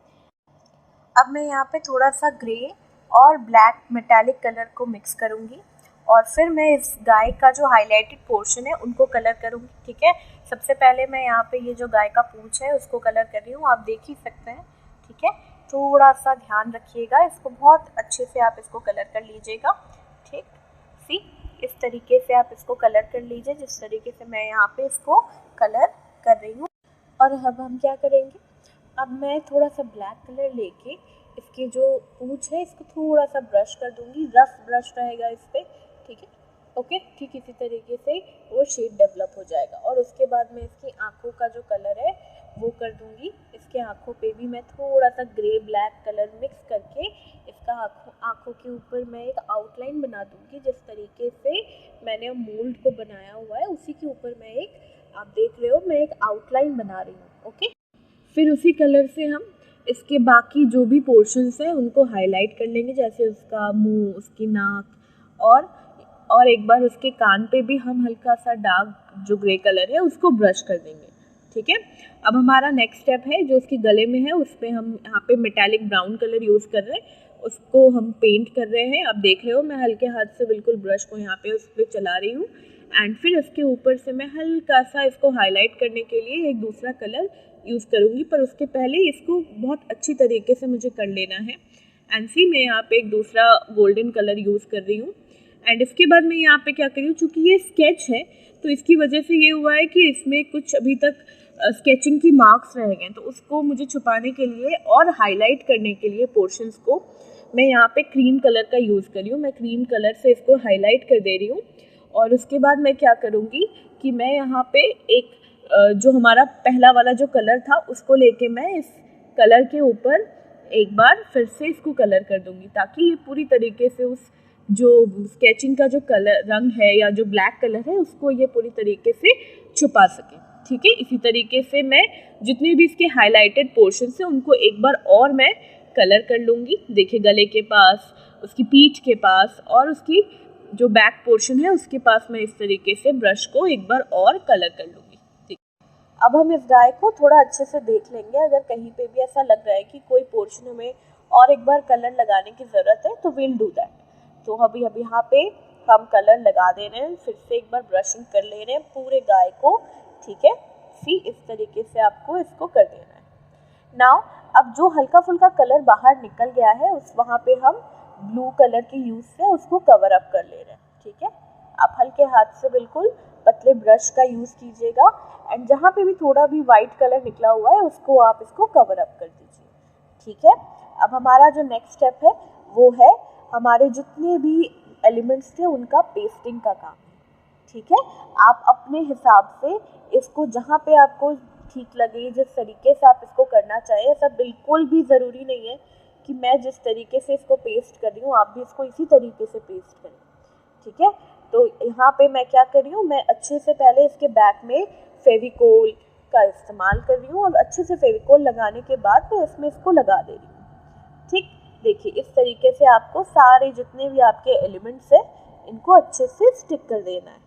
अब मैं यहाँ पे थोड़ा सा ग्रे और ब्लैक मेटालिक कलर को मिक्स करूँगी, और फिर मैं इस गाय का जो हाईलाइटेड पोर्शन है उनको कलर करूँगी, ठीक है। सबसे पहले मैं यहाँ पे ये जो गाय का पूंछ है उसको कलर कर रही हूँ, आप देख ही सकते हैं, ठीक है। थोड़ा सा ध्यान रखिएगा, इसको बहुत अच्छे से आप इसको कलर कर लीजिएगा, ठीक। सी इस तरीके से आप इसको कलर कर लीजिए, जिस तरीके से मैं यहाँ पे इसको कलर कर रही हूँ। और अब हम क्या करेंगे, अब मैं थोड़ा सा ब्लैक कलर लेके इसकी जो पूंछ है इसको थोड़ा सा ब्रश कर दूँगी, रफ ब्रश रहेगा इस पर, ठीक है। ओके, ठीक इसी तरीके से वो शेड डेवलप हो जाएगा। और उसके बाद मैं इसकी आँखों का जो कलर है वो कर दूँगी। इसके आँखों पे भी मैं थोड़ा सा ग्रे ब्लैक कलर मिक्स करके इसका आँखों के ऊपर मैं एक आउटलाइन बना दूँगी। जिस तरीके से मैंने मोल्ड को बनाया हुआ है उसी के ऊपर मैं एक, आप देख रहे हो, मैं एक आउटलाइन बना रही हूँ, ओके। फिर उसी कलर से हम इसके बाकी जो भी पोर्शंस हैं उनको हाईलाइट कर लेंगे, जैसे उसका मुंह, उसकी नाक और और एक बार उसके कान पे भी हम हल्का सा डार्क जो ग्रे कलर है उसको ब्रश कर देंगे। ठीक है, अब हमारा नेक्स्ट स्टेप है जो उसके गले में है, उस पर हम यहाँ पे मेटालिक ब्राउन कलर यूज़ कर रहे हैं, उसको हम पेंट कर रहे हैं। आप देख रहे हो मैं हल्के हाथ से बिल्कुल ब्रश को यहाँ पे उस पर चला रही हूँ। एंड फिर इसके ऊपर से मैं हल्का सा इसको हाईलाइट करने के लिए एक दूसरा कलर यूज़ करूँगी, पर उसके पहले इसको बहुत अच्छी तरीके से मुझे कर लेना है। एंड सी मैं यहाँ पे एक दूसरा गोल्डन कलर यूज़ कर रही हूँ। एंड इसके बाद मैं यहाँ पे क्या कर रही हूँ, चूँकि ये स्केच है तो इसकी वजह से ये हुआ है कि इसमें कुछ अभी तक स्केचिंग की मार्क्स रह गए, तो उसको मुझे छुपाने के लिए और हाईलाइट करने के लिए पोर्शंस को मैं यहाँ पे क्रीम कलर का यूज़ कर रही हूँ। मैं क्रीम कलर से इसको हाईलाइट कर दे रही हूँ। और उसके बाद मैं क्या करूँगी कि मैं यहाँ पे एक जो हमारा पहला वाला जो कलर था उसको लेके मैं इस कलर के ऊपर एक बार फिर से इसको कलर कर दूँगी, ताकि ये पूरी तरीके से उस जो स्केचिंग का जो कलर रंग है या जो ब्लैक कलर है उसको ये पूरी तरीके से छुपा सके। ठीक है, इसी तरीके से मैं जितने भी इसके हाईलाइटेड पोर्शन है उनको एक बार और मैं कलर कर लूँगी। देखिए गले के पास, उसकी पीठ के पास और उसकी जो बैक पोर्शन है उसके पास मैं इस तरीके से ब्रश को एक बार और कलर कर लूँगी। ठीक, अब हम इस गाय को थोड़ा अच्छे से देख लेंगे। अगर कहीं पे भी ऐसा लग रहा है कि कोई पोर्शन में और एक बार कलर लगाने की ज़रूरत है तो विल डू दैट। तो अभी यहाँ पे हम कलर लगा दे रहे हैं, फिर से एक बार ब्रशिंग कर ले रहे हैं पूरे गाय को। ठीक है, इस तरीके से आपको इसको कर देना है। नाउ अब जो हल्का फुल्का कलर बाहर निकल गया है उस वहाँ पे हम ब्लू कलर के यूज़ से उसको कवर अप कर ले रहे हैं। ठीक है, आप हल्के हाथ से बिल्कुल पतले ब्रश का यूज़ कीजिएगा एंड जहाँ पे भी थोड़ा भी वाइट कलर निकला हुआ है उसको आप इसको कवर अप कर दीजिए। ठीक है, अब हमारा जो नेक्स्ट स्टेप है वो है हमारे जितने भी एलिमेंट्स थे उनका पेस्टिंग का काम। ठीक है, आप अपने हिसाब से इसको जहाँ पे आपको ठीक लगे, जिस तरीके से आप इसको करना चाहें, ऐसा बिल्कुल भी ज़रूरी नहीं है कि मैं जिस तरीके से इसको पेस्ट कर रही हूँ आप भी इसको इसी तरीके से पेस्ट करें। ठीक है, तो यहाँ पे मैं क्या कर रही हूँ, मैं अच्छे से पहले इसके बैक में फेविकोल का इस्तेमाल कर रही हूँ और अच्छे से फेविकोल लगाने के बाद मैं इसमें इसको लगा दे रही हूँ। ठीक, देखिए इस तरीके से आपको सारे जितने भी आपके एलिमेंट्स हैं इनको अच्छे से स्टिक कर देना है।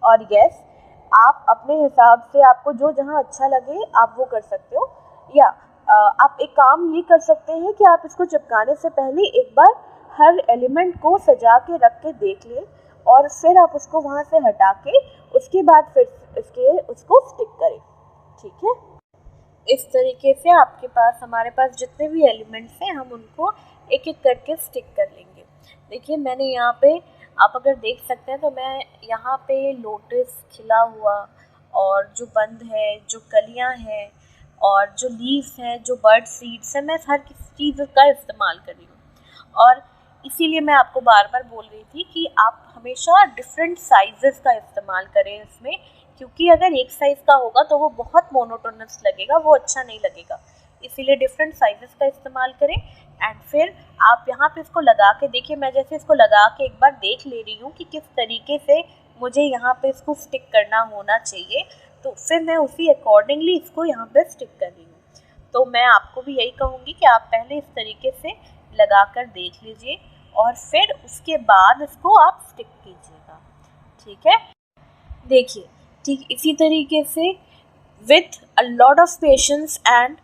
और यस, आप अपने हिसाब से आपको जो जहाँ अच्छा लगे आप वो कर सकते हो, या आप एक काम ये कर सकते हैं कि आप इसको चिपकाने से पहले एक बार हर एलिमेंट को सजा के रख के देख लें और फिर आप उसको वहाँ से हटा के उसके बाद फिर उसको स्टिक करें। ठीक है, इस तरीके से आपके पास हमारे पास जितने भी एलिमेंट्स हैं हम उनको एक एक करके स्टिक कर लेंगे। देखिए मैंने यहाँ पे, आप अगर देख सकते हैं तो मैं यहाँ पे लोटस खिला हुआ और जो बंद है, जो कलियाँ हैं और जो लीव्स हैं, जो बर्ड सीड्स हैं, मैं हर किसी चीज़ का इस्तेमाल कर रही हूँ। और इसीलिए मैं आपको बार बार बोल रही थी कि आप हमेशा डिफरेंट साइजेस का इस्तेमाल करें इसमें, क्योंकि अगर एक साइज़ का होगा तो वो बहुत मोनोटोनस लगेगा, वो अच्छा नहीं लगेगा। इसीलिए डिफरेंट साइजेस का इस्तेमाल करें। एंड फिर आप यहाँ पे इसको लगा के देखिए, मैं जैसे इसको लगा के एक बार देख ले रही हूँ कि किस तरीके से मुझे यहाँ पे इसको स्टिक करना होना चाहिए, तो फिर मैं उसी अकॉर्डिंगली इसको यहाँ पे स्टिक कर रही हूँ। तो मैं आपको भी यही कहूँगी कि आप पहले इस तरीके से लगा कर देख लीजिए और फिर उसके बाद इसको आप स्टिक कीजिएगा। ठीक है, देखिए ठीक इसी तरीके से with a lot of patience and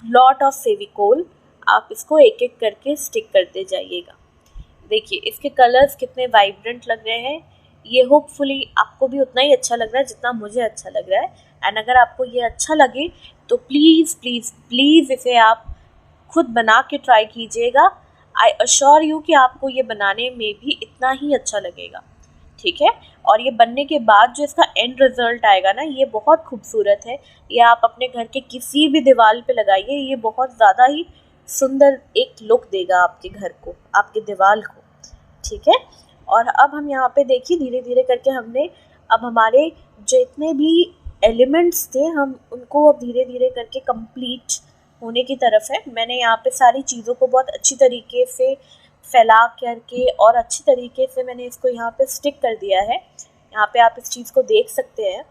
lot of Fevicol आप इसको एक एक करके स्टिक करते जाइएगा। देखिए इसके कलर्स कितने वाइब्रेंट लग रहे हैं, ये होपफुली आपको भी उतना ही अच्छा लग रहा है जितना मुझे अच्छा लग रहा है। एंड अगर आपको ये अच्छा लगे तो प्लीज़ प्लीज़ प्लीज़ इसे आप खुद बना के ट्राई कीजिएगा। आई अश्योर यू कि आपको ये बनाने में भी इतना ही अच्छा लगेगा। ठीक है, और ये बनने के बाद जो इसका एंड रिजल्ट आएगा ना, ये बहुत खूबसूरत है। ये आप अपने घर के किसी भी दीवार पे लगाइए, ये बहुत ज़्यादा ही सुंदर एक लुक देगा आपके घर को, आपके दीवार को। ठीक है, और अब हम यहाँ पे देखिए धीरे धीरे करके हमने अब हमारे जितने भी एलिमेंट्स थे हम उनको अब धीरे धीरे करके कंप्लीट होने की तरफ है। मैंने यहाँ पे सारी चीज़ों को बहुत अच्छी तरीके से फैला करके और अच्छी तरीके से मैंने इसको यहाँ पे स्टिक कर दिया है। यहाँ पे आप इस चीज़ को देख सकते हैं।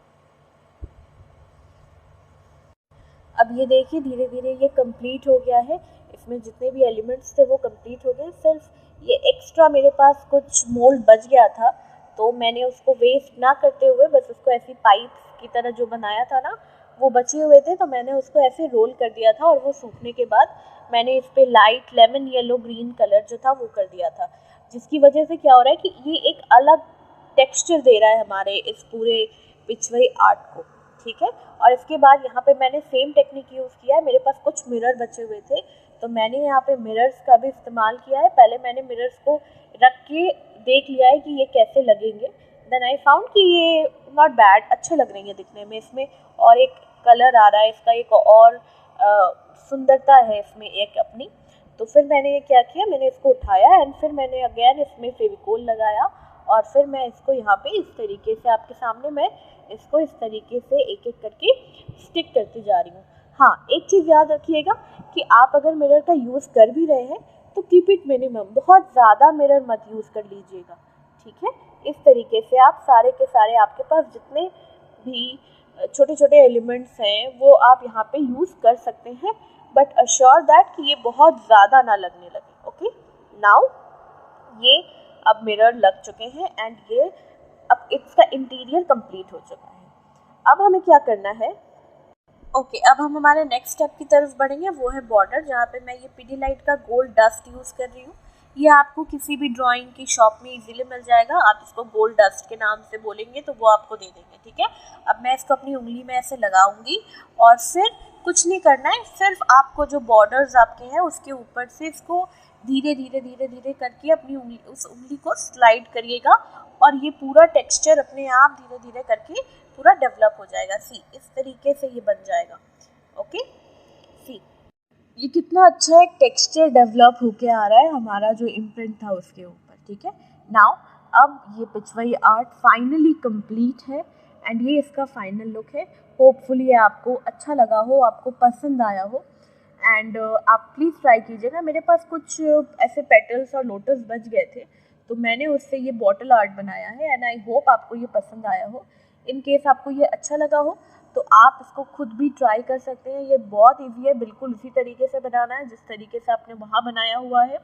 अब ये देखिए धीरे धीरे ये कंप्लीट हो गया है, इसमें जितने भी एलिमेंट्स थे वो कंप्लीट हो गए। सिर्फ ये एक्स्ट्रा मेरे पास कुछ मोल्ड बच गया था, तो मैंने उसको वेस्ट ना करते हुए बस उसको ऐसी पाइप्स की तरह जो बनाया था ना, वो बचे हुए थे, तो मैंने उसको ऐसे रोल कर दिया था और वो सूखने के बाद मैंने इस पर light lemon yellow green colour जो था वो कर दिया था, जिसकी वजह से क्या हो रहा है कि ये एक अलग टेक्सचर दे रहा है हमारे इस पूरे पिछवाई आर्ट को, ठीक है। और इसके बाद यहाँ पे मैंने सेम टेक्निक यूज़ किया है, मेरे पास कुछ मिरर बचे हुए थे, तो मैंने यहाँ पे मिरर्स का भी इस्तेमाल किया है। पहले मैंने मिरर्स को रख के देख लिया है कि ये कैसे लगेंगे, देन आई फाउंड कि ये नॉट बैड, अच्छे लग रहे हैं दिखने में, इसमें और एक कलर आ रहा है इसका, एक और सुंदरता है इसमें एक अपनी। तो फिर मैंने क्या किया, मैंने इसको उठाया एंड फिर मैंने अगेन इसमें फेविकोल लगाया और फिर मैं इसको यहाँ पे इस तरीके से आपके सामने मैं इसको इस तरीके से एक एक करके स्टिक करती जा रही हूँ। हाँ, एक चीज़ याद रखिएगा कि आप अगर मिरर का यूज़ कर भी रहे हैं तो कीप इट मिनिमम, बहुत ज़्यादा मिरर मत यूज़ कर लीजिएगा, ठीक है। इस तरीके से आप सारे के सारे आपके पास जितने भी छोटे छोटे एलिमेंट्स हैं वो आप यहाँ पे यूज़ कर सकते हैं, बट अश्योर दैट कि ये बहुत ज़्यादा ना लगने लगे। ओके, नाउ ये अब मिरर लग चुके हैं एंड ये अब इसका इंटीरियर कंप्लीट हो चुका है। अब हमें क्या करना है, अब हम हमारे नेक्स्ट स्टेप की तरफ बढ़ेंगे, वो है बॉर्डर, जहाँ पे मैं ये पिडीलाइट का गोल्ड डस्ट यूज़ कर रही हूँ। ये आपको किसी भी ड्राइंग की शॉप में इजीली मिल जाएगा, आप इसको गोल्ड डस्ट के नाम से बोलेंगे तो वो आपको दे देंगे, ठीक है। अब मैं इसको अपनी उंगली में ऐसे लगाऊंगी और फिर कुछ नहीं करना है, सिर्फ आपको जो बॉर्डर्स आपके हैं उसके ऊपर से इसको धीरे धीरे धीरे धीरे करके अपनी उंगली, उस उंगली को स्लाइड करिएगा और ये पूरा टेक्सचर अपने आप धीरे धीरे करके पूरा डेवलप हो जाएगा। सी, इस तरीके से ये बन जाएगा। ओके, सी ये कितना अच्छा एक टेक्सचर डेवलप होके आ रहा है हमारा जो इम्प्रिंट था उसके ऊपर, ठीक है। नाउ अब ये पिछवाई आर्ट फाइनली कंप्लीट है एंड ये इसका फाइनल लुक है। होपफुली ये आपको अच्छा लगा हो, आपको पसंद आया हो एंड आप प्लीज़ ट्राई कीजिएगा। मेरे पास कुछ ऐसे पेटल्स और लोटस बच गए थे, तो मैंने उससे ये बॉटल आर्ट बनाया है एंड आई होप आपको ये पसंद आया हो। इन केस आपको ये अच्छा लगा हो तो आप इसको खुद भी ट्राई कर सकते हैं, ये बहुत इजी है, बिल्कुल उसी तरीके से बनाना है जिस तरीके से आपने वहाँ बनाया हुआ है।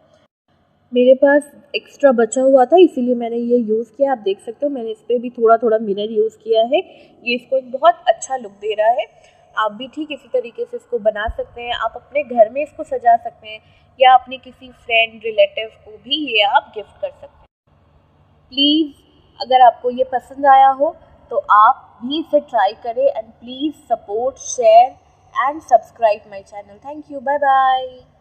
मेरे पास एक्स्ट्रा बचा हुआ था इसीलिए मैंने ये यूज़ किया, आप देख सकते हो मैंने इस पर भी थोड़ा थोड़ा मिरर यूज़ किया है, ये इसको एक बहुत अच्छा लुक दे रहा है। आप भी ठीक इसी तरीके से इसको बना सकते हैं, आप अपने घर में इसको सजा सकते हैं या अपने किसी फ्रेंड रिलेटिव को भी ये आप गिफ्ट कर सकते हैं। प्लीज़ अगर आपको ये पसंद आया हो तो आप भी इसे ट्राई करें and please support, share and subscribe my channel. Thank you, bye bye.